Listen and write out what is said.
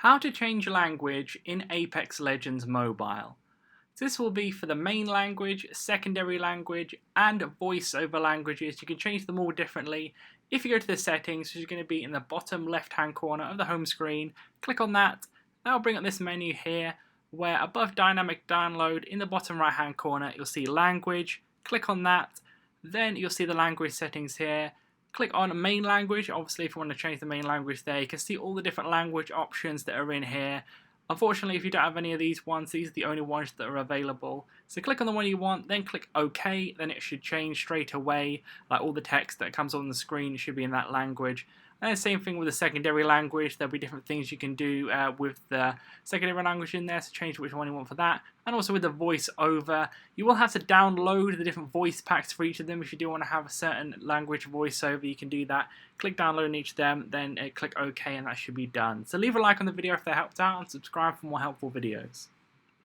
How to change language in Apex Legends Mobile. This will be for the main language, secondary language, and voiceover languages. You can change them all differently. If you go to the settings, which is going to be in the bottom left hand corner of the home screen, click on that. That will bring up this menu here, where above dynamic download in the bottom right hand corner, you'll see language. Click on that. Then you'll see the language settings here. Click on main language. Obviously, if you want to change the main language there, you can see all the different language options that are in here. Unfortunately, if you don't have any of these ones, these are the only ones that are available. So click on the one you want, then click OK, then it should change straight away. Like all the text that comes on the screen should be in that language. And the same thing with the secondary language. There'll be different things you can do with the secondary language in there, so change which one you want for that. And also with the voiceover, you will have to download the different voice packs for each of them. If you do want to have a certain language voiceover, you can do that. Click download on each of them, then click OK, and that should be done. So leave a like on the video if that helped out, and subscribe for more helpful videos.